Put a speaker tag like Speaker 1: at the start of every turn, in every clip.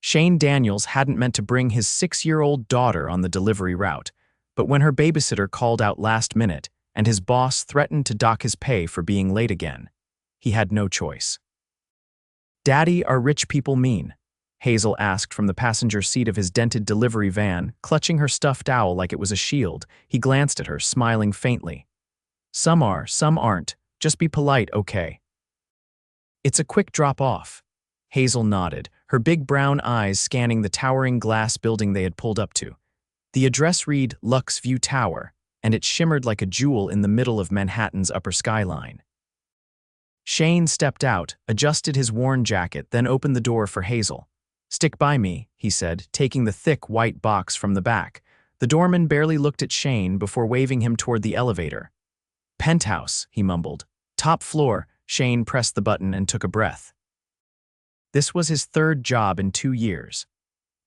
Speaker 1: Shane Daniels hadn't meant to bring his 6-year-old daughter on the delivery route, but when her babysitter called out last minute and his boss threatened to dock his pay for being late again, he had no choice. "Daddy, are rich people mean?" Hazel asked from the passenger seat of his dented delivery van, clutching her stuffed owl like it was a shield. He glanced at her, smiling faintly. "Some are, some aren't. Just be polite, okay?" "It's a quick drop-off." Hazel nodded, her big brown eyes scanning the towering glass building they had pulled up to. The address read Lux View Tower, and it shimmered like a jewel in the middle of Manhattan's upper skyline. Shane stepped out, adjusted his worn jacket, then opened the door for Hazel. "Stick by me," he said, taking the thick white box from the back. The doorman barely looked at Shane before waving him toward the elevator. "Penthouse," he mumbled. "Top floor." Shane pressed the button and took a breath. This was his third job in 2 years.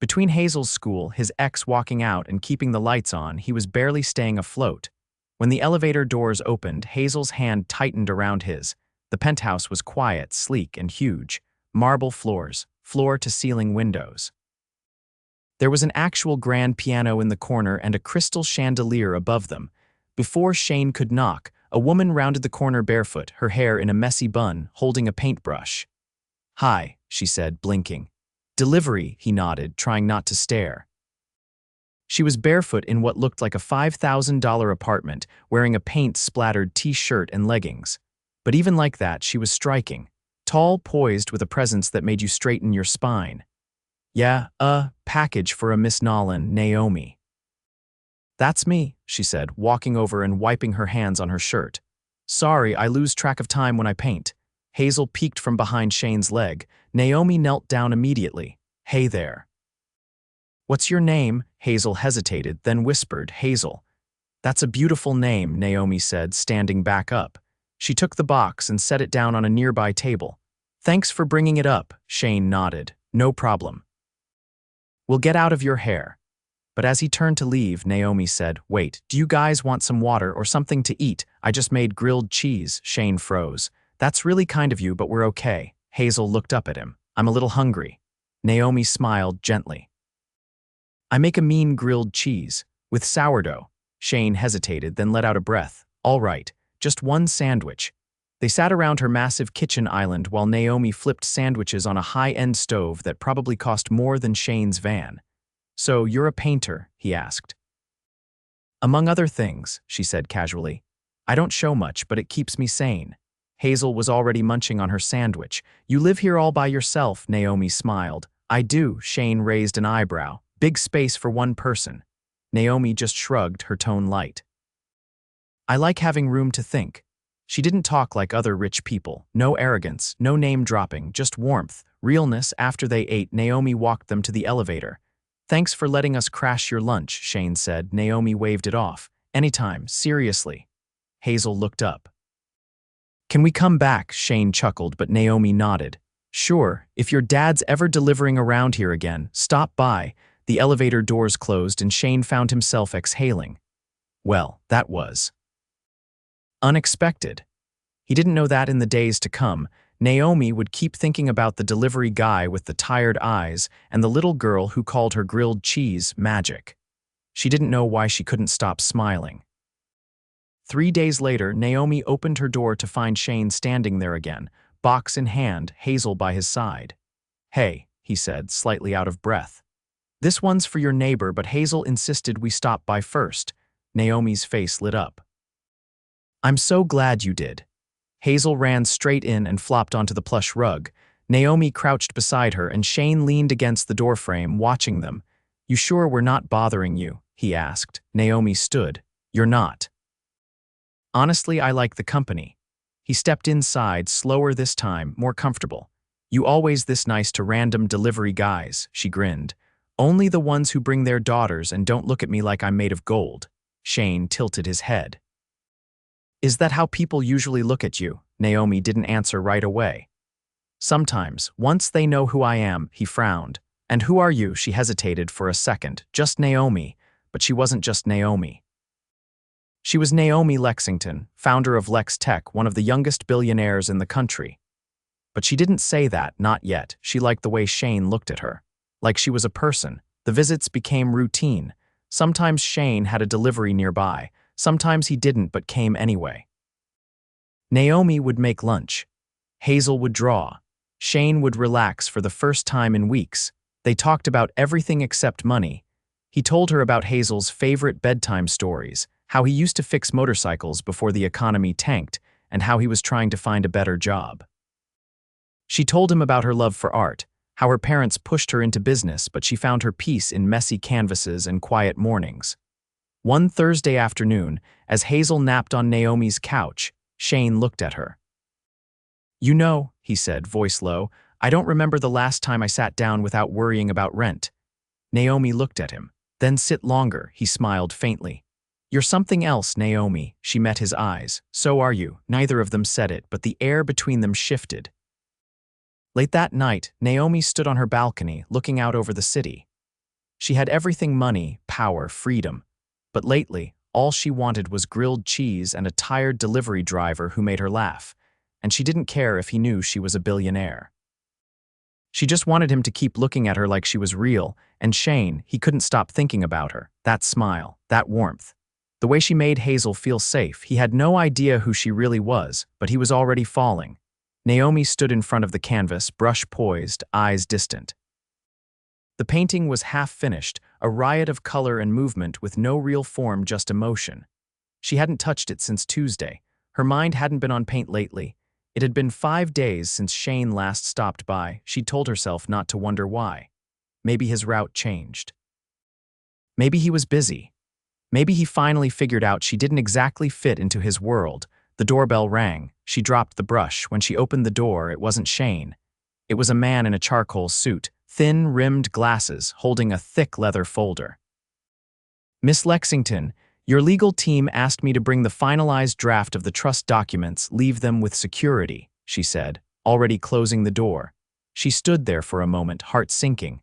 Speaker 1: Between Hazel's school, his ex walking out, and keeping the lights on, he was barely staying afloat. When the elevator doors opened, Hazel's hand tightened around his. The penthouse was quiet, sleek, and huge. Marble floors, floor-to-ceiling windows. There was an actual grand piano in the corner and a crystal chandelier above them. Before Shane could knock, a woman rounded the corner barefoot, her hair in a messy bun, holding a paintbrush. "Hi," she said, blinking. "Delivery," he nodded, trying not to stare. She was barefoot in what looked like a $5,000 apartment, wearing a paint-splattered t-shirt and leggings. But even like that, she was striking. Tall, poised, with a presence that made you straighten your spine. "Yeah, package for a Miss Nolan, Naomi." "That's me," she said, walking over and wiping her hands on her shirt. "Sorry, I lose track of time when I paint." Hazel peeked from behind Shane's leg. Naomi knelt down immediately. "Hey there." "What's your name?" Hazel hesitated, then whispered, "Hazel." "That's a beautiful name," Naomi said, standing back up. She took the box and set it down on a nearby table. "Thanks for bringing it up," Shane nodded. "No problem." "We'll get out of your hair." But as he turned to leave, Naomi said, "Wait, do you guys want some water or something to eat? I just made grilled cheese." Shane froze. "That's really kind of you, but we're okay." Hazel looked up at him. "I'm a little hungry." Naomi smiled gently. "I make a mean grilled cheese, with sourdough." Shane hesitated, then let out a breath. "All right, just one sandwich." They sat around her massive kitchen island while Naomi flipped sandwiches on a high-end stove that probably cost more than Shane's van. "So you're a painter?" he asked. "Among other things," she said casually. "I don't show much, but it keeps me sane." Hazel was already munching on her sandwich. "You live here all by yourself," Naomi smiled. "I do," Shane raised an eyebrow. "Big space for one person." Naomi just shrugged, her tone light. "I like having room to think." She didn't talk like other rich people. No arrogance, no name-dropping, just warmth, realness. After they ate, Naomi walked them to the elevator. "Thanks for letting us crash your lunch," Shane said. Naomi waved it off. "Anytime, seriously." Hazel looked up. "Can we come back?" Shane chuckled, but Naomi nodded. "Sure, if your dad's ever delivering around here again, stop by." The elevator doors closed and Shane found himself exhaling. Well, that was unexpected. He didn't know that in the days to come, Naomi would keep thinking about the delivery guy with the tired eyes and the little girl who called her grilled cheese magic. She didn't know why she couldn't stop smiling. 3 days later, Naomi opened her door to find Shane standing there again, box in hand, Hazel by his side. "Hey," he said, slightly out of breath. "This one's for your neighbor, but Hazel insisted we stop by first." Naomi's face lit up. "I'm so glad you did." Hazel ran straight in and flopped onto the plush rug. Naomi crouched beside her and Shane leaned against the doorframe, watching them. "You sure we're not bothering you?" he asked. Naomi stood. "You're not." "Honestly, I like the company." He stepped inside, slower this time, more comfortable. "You always this nice to random delivery guys," she grinned. "Only the ones who bring their daughters and don't look at me like I'm made of gold." Shane tilted his head. "Is that how people usually look at you?" Naomi didn't answer right away. "Sometimes, once they know who I am," he frowned. "And who are you?" She hesitated for a second. "Just Naomi." But she wasn't just Naomi. She was Naomi Lexington, founder of Lex Tech, one of the youngest billionaires in the country. But she didn't say that, not yet. She liked the way Shane looked at her. Like she was a person. The visits became routine. Sometimes Shane had a delivery nearby. Sometimes he didn't but came anyway. Naomi would make lunch. Hazel would draw. Shane would relax for the first time in weeks. They talked about everything except money. He told her about Hazel's favorite bedtime stories, how he used to fix motorcycles before the economy tanked, and how he was trying to find a better job. She told him about her love for art, how her parents pushed her into business, but she found her peace in messy canvases and quiet mornings. One Thursday afternoon, as Hazel napped on Naomi's couch, Shane looked at her. "You know," he said, voice low, "I don't remember the last time I sat down without worrying about rent." Naomi looked at him. "Then sit longer," he smiled faintly. "You're something else, Naomi." She met his eyes. "So are you." Neither of them said it, but the air between them shifted. Late that night, Naomi stood on her balcony, looking out over the city. She had everything: money, power, freedom. But lately, all she wanted was grilled cheese and a tired delivery driver who made her laugh. And she didn't care if he knew she was a billionaire. She just wanted him to keep looking at her like she was real, and Shane, he couldn't stop thinking about her, that smile, that warmth. The way she made Hazel feel safe. He had no idea who she really was, but he was already falling. Naomi stood in front of the canvas, brush poised, eyes distant. The painting was half finished, a riot of color and movement with no real form, just emotion. She hadn't touched it since Tuesday. Her mind hadn't been on paint lately. It had been 5 days since Shane last stopped by. She told herself not to wonder why. Maybe his route changed. Maybe he was busy. Maybe he finally figured out she didn't exactly fit into his world. The doorbell rang. She dropped the brush. When she opened the door, it wasn't Shane. It was a man in a charcoal suit, thin-rimmed glasses, holding a thick leather folder. "Miss Lexington, your legal team asked me to bring the finalized draft of the trust documents, leave them with security," she said, already closing the door. She stood there for a moment, heart sinking.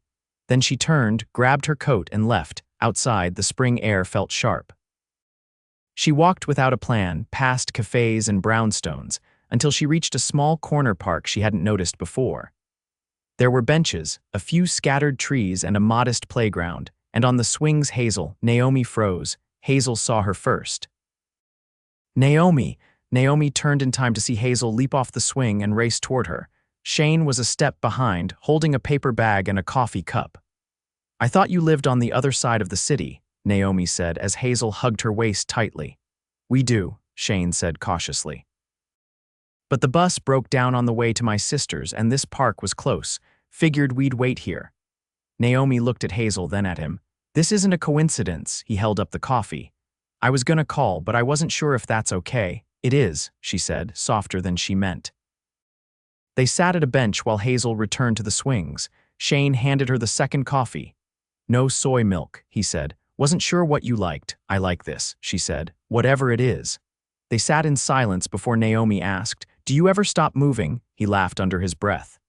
Speaker 1: Then she turned, grabbed her coat, and left. Outside, the spring air felt sharp. She walked without a plan, past cafes and brownstones, until she reached a small corner park she hadn't noticed before. There were benches, a few scattered trees, and a modest playground, and on the swings Naomi froze. Hazel saw her first. "Naomi!" Naomi turned in time to see Hazel leap off the swing and race toward her. Shane was a step behind, holding a paper bag and a coffee cup. "I thought you lived on the other side of the city," Naomi said as Hazel hugged her waist tightly. "We do," Shane said cautiously. "But the bus broke down on the way to my sister's, and this park was close. Figured we'd wait here." Naomi looked at Hazel, then at him. "This isn't a coincidence." He held up the coffee. "I was gonna call, but I wasn't sure if that's okay." "It is," she said, softer than she meant. They sat at a bench while Hazel returned to the swings. Shane handed her the second coffee. "No soy milk," he said. "Wasn't sure what you liked." "I like this," she said. "Whatever it is." They sat in silence before Naomi asked, "Do you ever stop moving?" He laughed under his breath.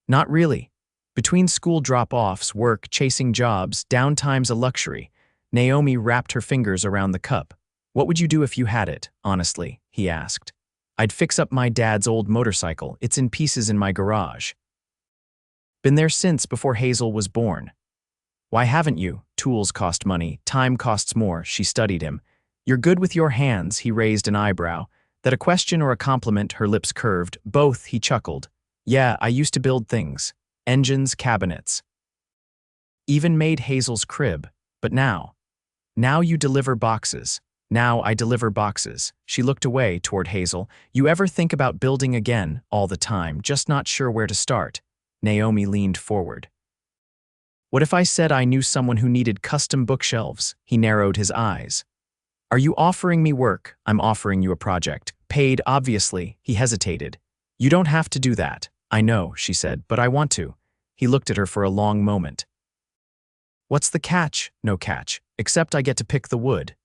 Speaker 1: "Not really. Between school drop-offs, work, chasing jobs, downtime's a luxury." Naomi wrapped her fingers around the cup. "What would you do if you had it, honestly?" he asked. "I'd fix up my dad's old motorcycle. It's in pieces in my garage. Been there since before Hazel was born." "Why haven't you?" "Tools cost money. Time costs more." She studied him. "You're good with your hands." He raised an eyebrow. That a question or a compliment? Her lips curved. "Both," he chuckled. "Yeah, I used to build things. Engines, cabinets. Even made Hazel's crib. But now you deliver boxes." "Now I deliver boxes." She looked away toward Hazel. "You ever think about building again?" "All the time, just not sure where to start." Naomi leaned forward. "What if I said I knew someone who needed custom bookshelves?" He narrowed his eyes. "Are you offering me work?" "I'm offering you a project. Paid, obviously." He hesitated. "You don't have to do that." "I know," she said, "but I want to." He looked at her for a long moment. "What's the catch?" "No catch, except I get to pick the wood."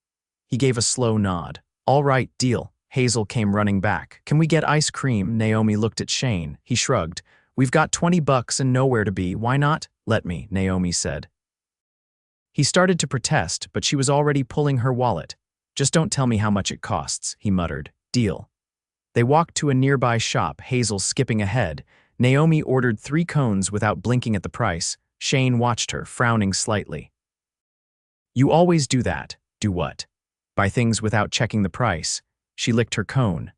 Speaker 1: He gave a slow nod. "All right, deal." Hazel came running back. "Can we get ice cream?" Naomi looked at Shane. He shrugged. "We've got $20 and nowhere to be. Why not?" "Let me," Naomi said. He started to protest, but she was already pulling her wallet. "Just don't tell me how much it costs," he muttered. "Deal." They walked to a nearby shop, Hazel skipping ahead. Naomi ordered 3 cones without blinking at the price. Shane watched her, frowning slightly. You always do that. Do what? Buy things without checking the price. She licked her cone.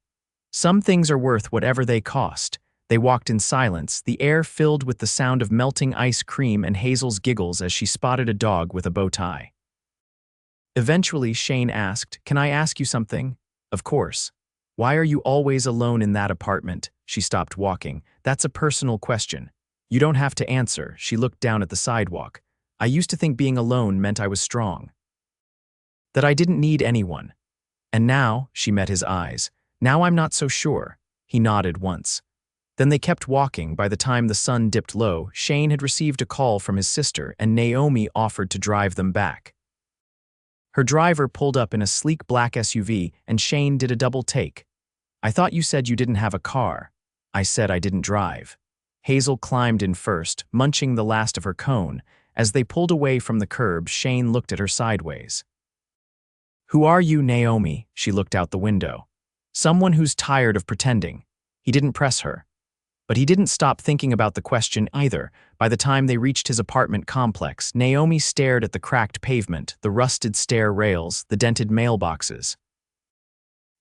Speaker 1: Some things are worth whatever they cost. They walked in silence, the air filled with the sound of melting ice cream and Hazel's giggles as she spotted a dog with a bow tie. Eventually, Shane asked, "Can I ask you something?" "Of course." "Why are you always alone in that apartment?" She stopped walking. "That's a personal question." "You don't have to answer." She looked down at the sidewalk. "I used to think being alone meant I was strong. That I didn't need anyone. And now," she met his eyes, "now I'm not so sure." He nodded once. Then they kept walking. By the time the sun dipped low, Shane had received a call from his sister, and Naomi offered to drive them back. Her driver pulled up in a sleek black SUV, and Shane did a double take. "I thought you said you didn't have a car." "I said I didn't drive." Hazel climbed in first, munching the last of her cone. As they pulled away from the curb, Shane looked at her sideways. "Who are you, Naomi?" She looked out the window. "Someone who's tired of pretending." He didn't press her. But he didn't stop thinking about the question either. By the time they reached his apartment complex, Naomi stared at the cracked pavement, the rusted stair rails, the dented mailboxes.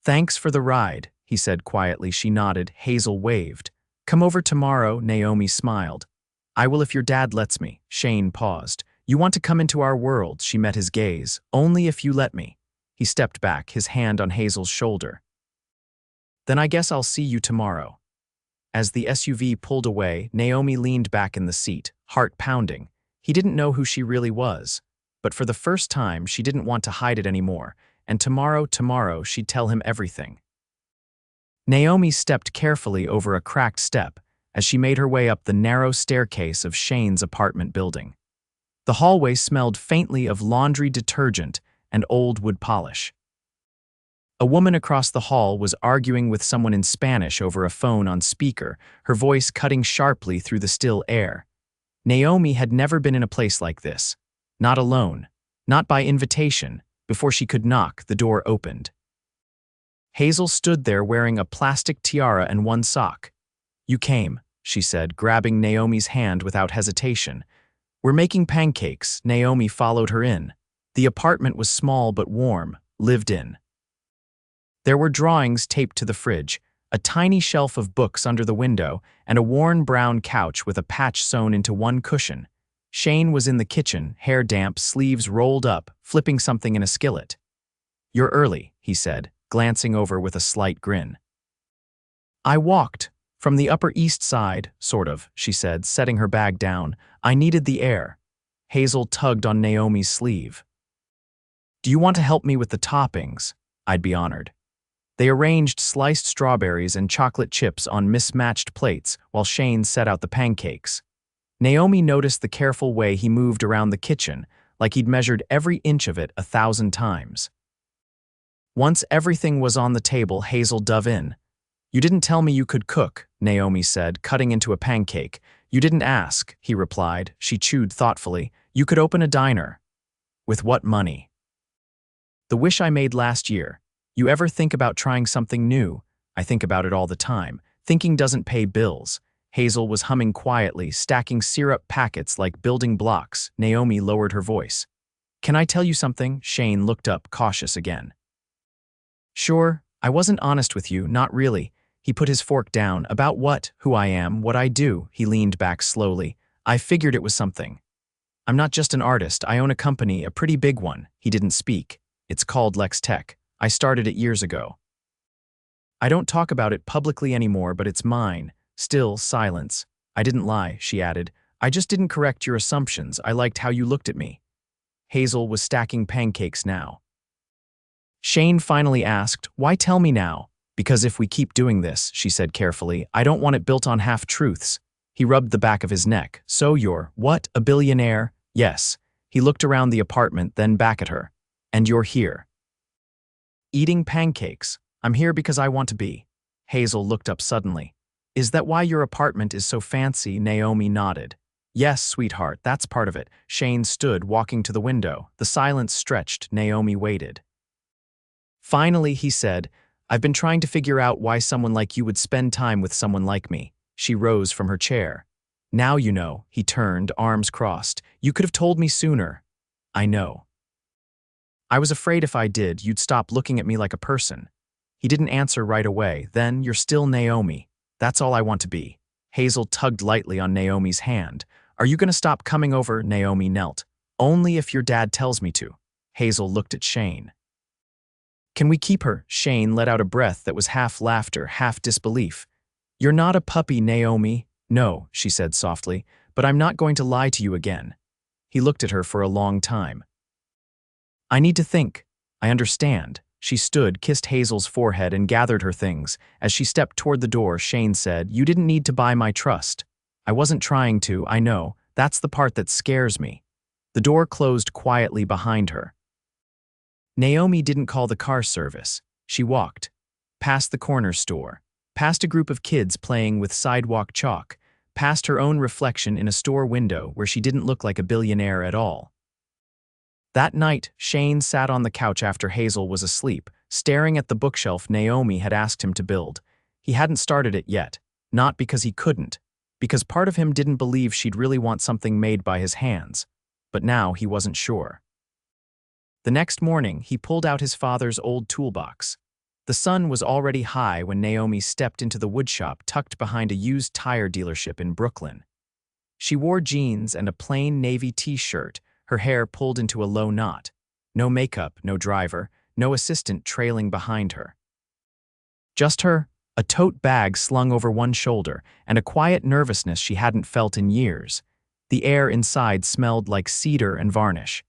Speaker 1: "Thanks for the ride," he said quietly. She nodded. Hazel waved. "Come over tomorrow," Naomi smiled. "I will if your dad lets me." Shane paused. "You want to come into our world?" She met his gaze. "Only if you let me." He stepped back, his hand on Hazel's shoulder. "Then I guess I'll see you tomorrow." As the SUV pulled away, Naomi leaned back in the seat, heart pounding. He didn't know who she really was. But for the first time, she didn't want to hide it anymore, and tomorrow, she'd tell him everything. Naomi stepped carefully over a cracked step as she made her way up the narrow staircase of Shane's apartment building. The hallway smelled faintly of laundry detergent and old wood polish. A woman across the hall was arguing with someone in Spanish over a phone on speaker, her voice cutting sharply through the still air. Naomi had never been in a place like this. Not alone. Not by invitation. Before she could knock, the door opened. Hazel stood there wearing a plastic tiara and one sock. "You came," she said, grabbing Naomi's hand without hesitation. "We're making pancakes." Naomi followed her in. The apartment was small but warm, lived in. There were drawings taped to the fridge, a tiny shelf of books under the window, and a worn brown couch with a patch sewn into one cushion. Shane was in the kitchen, hair damp, sleeves rolled up, flipping something in a skillet. "You're early," he said, glancing over with a slight grin. "I walked. From the Upper East Side, sort of," she said, setting her bag down. "I needed the air." Hazel tugged on Naomi's sleeve. "Do you want to help me with the toppings?" "I'd be honored." They arranged sliced strawberries and chocolate chips on mismatched plates while Shane set out the pancakes. Naomi noticed the careful way he moved around the kitchen, like he'd measured every inch of it 1,000 times. Once everything was on the table, Hazel dove in. "You didn't tell me you could cook," Naomi said, cutting into a pancake. "You didn't ask," he replied. She chewed thoughtfully. "You could open a diner." "With what money?" "The wish I made last year." "You ever think about trying something new?" "I think about it all the time. Thinking doesn't pay bills." Hazel was humming quietly, stacking syrup packets like building blocks. Naomi lowered her voice. "Can I tell you something?" Shane looked up, cautious again. "Sure. I wasn't honest with you, not really." He put his fork down. "About what? Who I am, what I do." He leaned back slowly. "I figured it was something. I'm not just an artist. I own a company, a pretty big one." He didn't speak. "It's called Lex Tech. I started it years ago. I don't talk about it publicly anymore, but it's mine." Still silence. "I didn't lie," she added. "I just didn't correct your assumptions. I liked how you looked at me." Hazel was stacking pancakes now. Shane finally asked, "Why tell me now?" "Because if we keep doing this," she said carefully, "I don't want it built on half-truths." He rubbed the back of his neck. "So you're, what, a billionaire?" "Yes." He looked around the apartment, then back at her. "And you're here." "Eating pancakes. I'm here because I want to be." Hazel looked up suddenly. "Is that why your apartment is so fancy?" Naomi nodded. "Yes, sweetheart, that's part of it." Shane stood, walking to the window. The silence stretched. Naomi waited. Finally, he said, "I've been trying to figure out why someone like you would spend time with someone like me." She rose from her chair. Now you know, he turned, arms crossed. You could have told me sooner. I know. I was afraid if I did, you'd stop looking at me like a person. He didn't answer right away. Then, you're still Naomi. That's all I want to be. Hazel tugged lightly on Naomi's hand. Are you going to stop coming over? Naomi knelt. Only if your dad tells me to. Hazel looked at Shane. Can we keep her? Shane let out a breath that was half laughter, half disbelief. You're not a puppy, Naomi. No, she said softly, but I'm not going to lie to you again. He looked at her for a long time. I need to think. I understand. She stood, kissed Hazel's forehead, and gathered her things. As she stepped toward the door, Shane said, You didn't need to buy my trust. I wasn't trying to, I know. That's the part that scares me. The door closed quietly behind her. Naomi didn't call the car service. She walked. Past the corner store. Past a group of kids playing with sidewalk chalk. Past her own reflection in a store window where she didn't look like a billionaire at all. That night, Shane sat on the couch after Hazel was asleep, staring at the bookshelf Naomi had asked him to build. He hadn't started it yet, not because he couldn't, because part of him didn't believe she'd really want something made by his hands. But now he wasn't sure. The next morning, he pulled out his father's old toolbox. The sun was already high when Naomi stepped into the woodshop tucked behind a used tire dealership in Brooklyn. She wore jeans and a plain navy t-shirt, her hair pulled into a low knot. No makeup, no driver, no assistant trailing behind her. Just her, a tote bag slung over one shoulder, and a quiet nervousness she hadn't felt in years. The air inside smelled like cedar and varnish.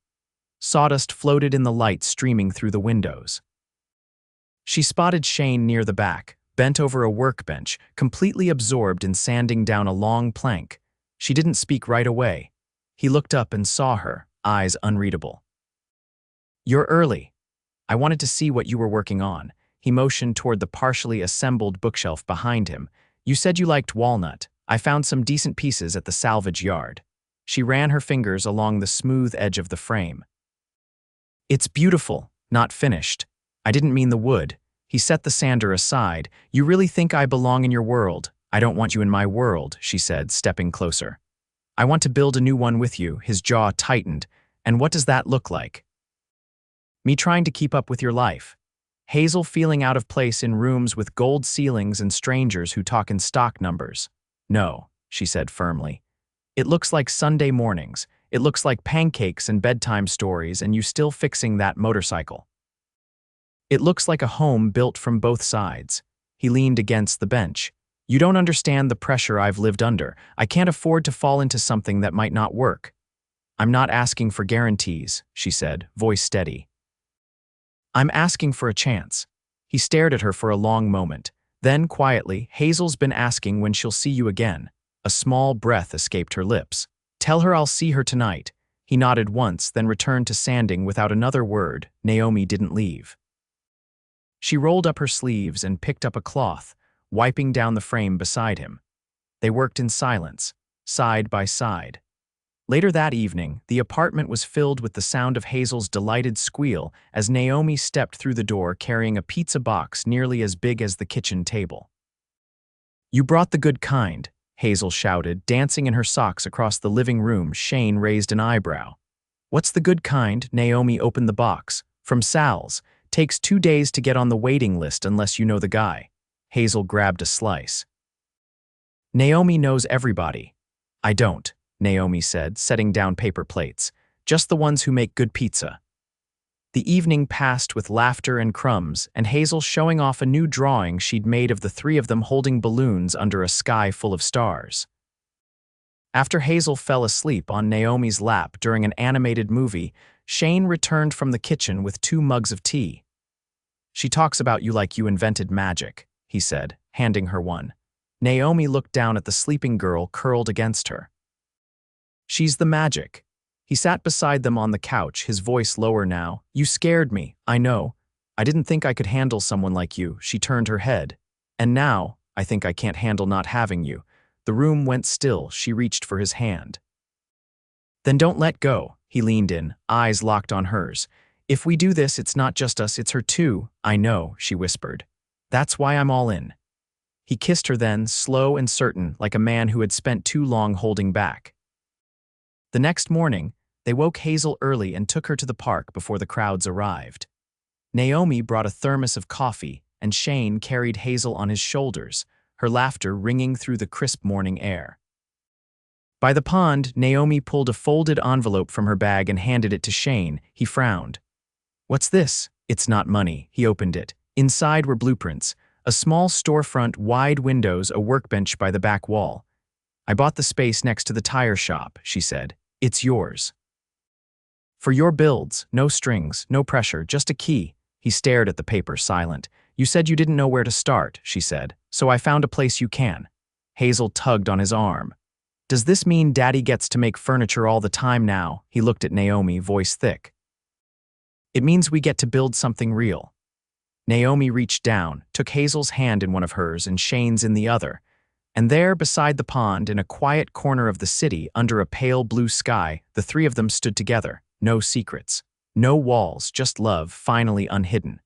Speaker 1: Sawdust floated in the light streaming through the windows. She spotted Shane near the back, bent over a workbench, completely absorbed in sanding down a long plank. She didn't speak right away. He looked up and saw her, eyes unreadable. You're early. I wanted to see what you were working on. He motioned toward the partially assembled bookshelf behind him. You said you liked walnut. I found some decent pieces at the salvage yard. She ran her fingers along the smooth edge of the frame. It's beautiful, not finished. I didn't mean the wood. He set the sander aside. You really think I belong in your world? I don't want you in my world, she said, stepping closer. I want to build a new one with you. His jaw tightened. And what does that look like? Me trying to keep up with your life. Hazel feeling out of place in rooms with gold ceilings and strangers who talk in stock numbers. No, she said firmly. It looks like Sunday mornings. It looks like pancakes and bedtime stories and you still fixing that motorcycle. It looks like a home built from both sides. He leaned against the bench. You don't understand the pressure I've lived under. I can't afford to fall into something that might not work. I'm not asking for guarantees, she said, voice steady. I'm asking for a chance. He stared at her for a long moment. Then, quietly, Hazel's been asking when she'll see you again. A small breath escaped her lips. Tell her I'll see her tonight. He nodded once, then returned to sanding without another word. Naomi didn't leave. She rolled up her sleeves and picked up a cloth, wiping down the frame beside him. They worked in silence, side by side. Later that evening, the apartment was filled with the sound of Hazel's delighted squeal as Naomi stepped through the door carrying a pizza box nearly as big as the kitchen table. You brought the good kind, Hazel shouted, dancing in her socks across the living room. Shane raised an eyebrow. What's the good kind? Naomi opened the box. From Sal's. Takes 2 days to get on the waiting list unless you know the guy. Hazel grabbed a slice. Naomi knows everybody. I don't, Naomi said, setting down paper plates. Just the ones who make good pizza. The evening passed with laughter and crumbs, and Hazel showing off a new drawing she'd made of the three of them holding balloons under a sky full of stars. After Hazel fell asleep on Naomi's lap during an animated movie, Shane returned from the kitchen with 2 mugs of tea. She talks about you like you invented magic, he said, handing her one. Naomi looked down at the sleeping girl curled against her. She's the magic. He sat beside them on the couch, his voice lower now. You scared me, I know. I didn't think I could handle someone like you. She turned her head. And now, I think I can't handle not having you. The room went still. She reached for his hand. Then don't let go. He leaned in, eyes locked on hers. If we do this, it's not just us, it's her too. I know, she whispered. That's why I'm all in. He kissed her then, slow and certain, like a man who had spent too long holding back. The next morning, they woke Hazel early and took her to the park before the crowds arrived. Naomi brought a thermos of coffee, and Shane carried Hazel on his shoulders, her laughter ringing through the crisp morning air. By the pond, Naomi pulled a folded envelope from her bag and handed it to Shane. He frowned. "What's this?" "It's not money." He opened it. Inside were blueprints, a small storefront, wide windows, a workbench by the back wall. "I bought the space next to the tire shop," she said. "It's yours. For your builds, no strings, no pressure, just a key." He stared at the paper, silent. "You said you didn't know where to start," she said, "so I found a place you can." Hazel tugged on his arm. "Does this mean Daddy gets to make furniture all the time now?" He looked at Naomi, voice thick. "It means we get to build something real." Naomi reached down, took Hazel's hand in one of hers and Shane's in the other, and there, beside the pond, in a quiet corner of the city, under a pale blue sky, the three of them stood together. No secrets. No walls, just love, finally unhidden.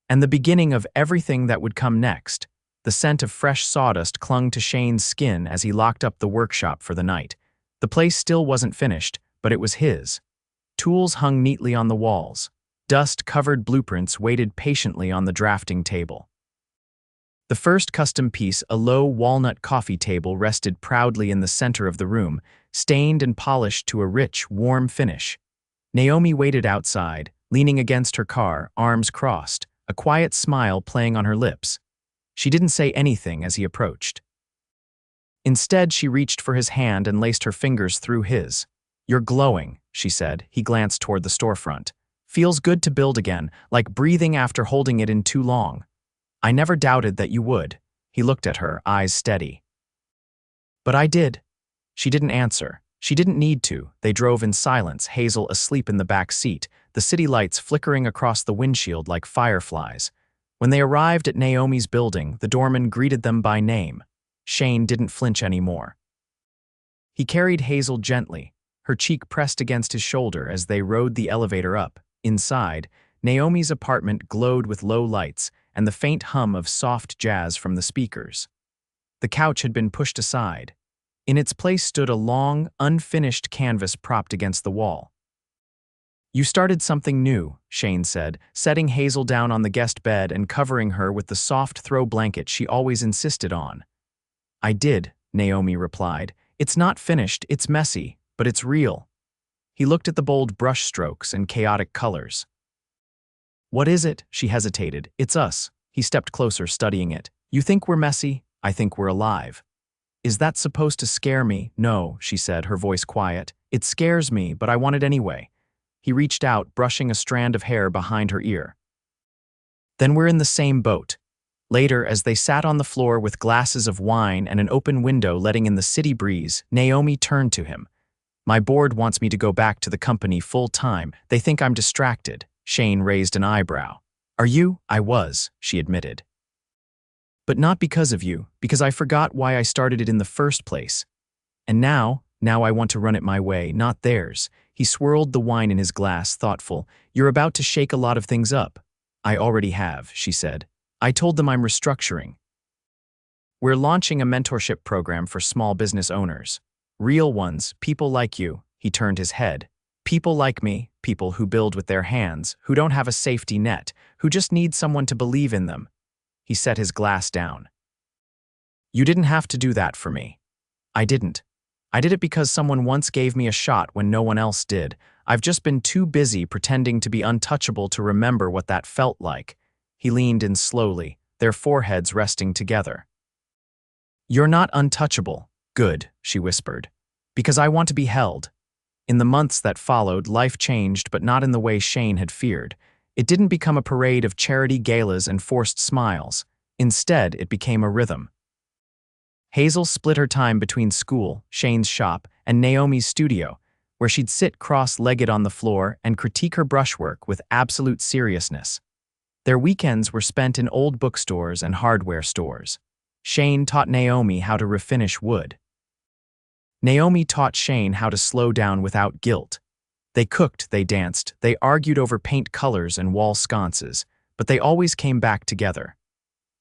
Speaker 1: And the beginning of everything that would come next. The scent of fresh sawdust clung to Shane's skin as he locked up the workshop for the night. The place still wasn't finished, but it was his. Tools hung neatly on the walls. Dust-covered blueprints waited patiently on the drafting table. The first custom piece, a low walnut coffee table, rested proudly in the center of the room, stained and polished to a rich, warm finish. Naomi waited outside, leaning against her car, arms crossed, a quiet smile playing on her lips. She didn't say anything as he approached. Instead, she reached for his hand and laced her fingers through his. "You're glowing," she said. He glanced toward the storefront. "Feels good to build again, like breathing after holding it in too long. I never doubted that you would." He looked at her, eyes steady. "But I did." She didn't answer. She didn't need to. They drove in silence, Hazel asleep in the back seat, the city lights flickering across the windshield like fireflies. When they arrived at Naomi's building, the doorman greeted them by name. Shane didn't flinch anymore. He carried Hazel gently, her cheek pressed against his shoulder as they rode the elevator up. Inside, Naomi's apartment glowed with low lights and the faint hum of soft jazz from the speakers. The couch had been pushed aside. In its place stood a long, unfinished canvas propped against the wall. "You started something new," Shane said, setting Hazel down on the guest bed and covering her with the soft throw blanket she always insisted on. "I did," Naomi replied. "It's not finished, it's messy, but it's real." He looked at the bold brush strokes and chaotic colors. "What is it?" She hesitated. "It's us." He stepped closer, studying it. "You think we're messy? I think we're alive." "Is that supposed to scare me?" "No," she said, her voice quiet. "It scares me, but I want it anyway." He reached out, brushing a strand of hair behind her ear. "Then we're in the same boat." Later, as they sat on the floor with glasses of wine and an open window letting in the city breeze, Naomi turned to him. "My board wants me to go back to the company full-time. They think I'm distracted." Shane raised an eyebrow. "Are you?" "I was," she admitted. "But not because of you, because I forgot why I started it in the first place. And now I want to run it my way, not theirs." He swirled the wine in his glass, thoughtful. "You're about to shake a lot of things up." "I already have," she said. "I told them I'm restructuring. We're launching a mentorship program for small business owners. Real ones, people like you." He turned his head. "People like me, people who build with their hands, who don't have a safety net, who just need someone to believe in them." He set his glass down. "You didn't have to do that for me." "I didn't. I did it because someone once gave me a shot when no one else did. I've just been too busy pretending to be untouchable to remember what that felt like." He leaned in slowly, their foreheads resting together. "You're not untouchable." "Good," she whispered. "Because I want to be held." In the months that followed, life changed, but not in the way Shane had feared. It didn't become a parade of charity galas and forced smiles. Instead, it became a rhythm. Hazel split her time between school, Shane's shop, and Naomi's studio, where she'd sit cross-legged on the floor and critique her brushwork with absolute seriousness. Their weekends were spent in old bookstores and hardware stores. Shane taught Naomi how to refinish wood. Naomi taught Shane how to slow down without guilt. They cooked, they danced, they argued over paint colors and wall sconces, but they always came back together.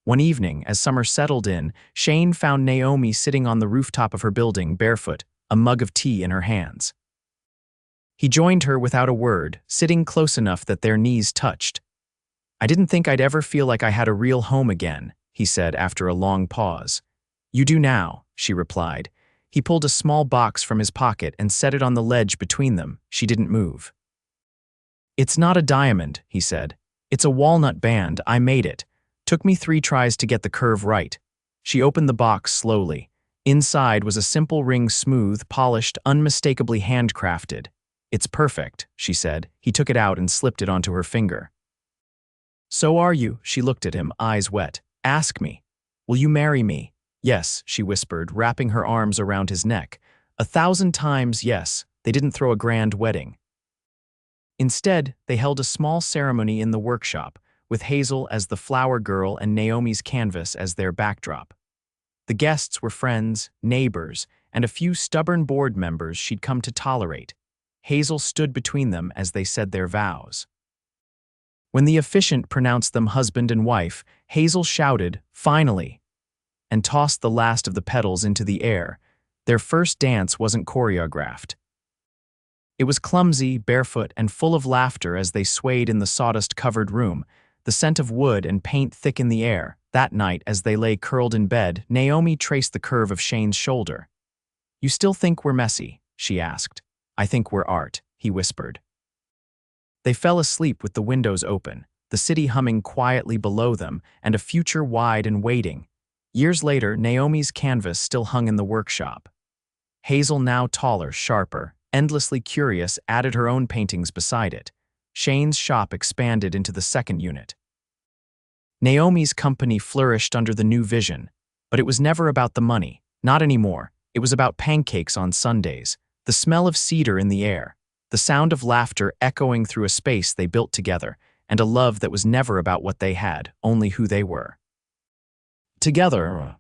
Speaker 1: One evening, as summer settled in, Shane found Naomi sitting on the rooftop of her building, barefoot, a mug of tea in her hands. He joined her without a word, sitting close enough that their knees touched. "I didn't think I'd ever feel like I had a real home again," he said after a long pause. "You do now," she replied. He pulled a small box from his pocket and set it on the ledge between them. She didn't move. "It's not a diamond," he said. "It's a walnut band. I made it. Took me 3 tries to get the curve right." She opened the box slowly. Inside was a simple ring, smooth, polished, unmistakably handcrafted. "It's perfect," she said. He took it out and slipped it onto her finger. "So are you?" She looked at him, eyes wet. "Ask me. Will you marry me?" "Yes," she whispered, wrapping her arms around his neck. 1,000 times yes. They didn't throw a grand wedding. Instead, they held a small ceremony in the workshop, with Hazel as the flower girl and Naomi's canvas as their backdrop. The guests were friends, neighbors, and a few stubborn board members she'd come to tolerate. Hazel stood between them as they said their vows. When the officiant pronounced them husband and wife, Hazel shouted, "Finally!" and tossed the last of the petals into the air. Their first dance wasn't choreographed. It was clumsy, barefoot, and full of laughter as they swayed in the sawdust-covered room, the scent of wood and paint thick in the air. That night, as they lay curled in bed, Naomi traced the curve of Shane's shoulder. "You still think we're messy?" she asked. "I think we're art," he whispered. They fell asleep with the windows open, the city humming quietly below them, and a future wide and waiting. Years later, Naomi's canvas still hung in the workshop. Hazel, now taller, sharper, endlessly curious, added her own paintings beside it. Shane's shop expanded into the second unit. Naomi's company flourished under the new vision, but it was never about the money. Not anymore. It was about pancakes on Sundays, the smell of cedar in the air, the sound of laughter echoing through a space they built together, and a love that was never about what they had, only who they were. Together,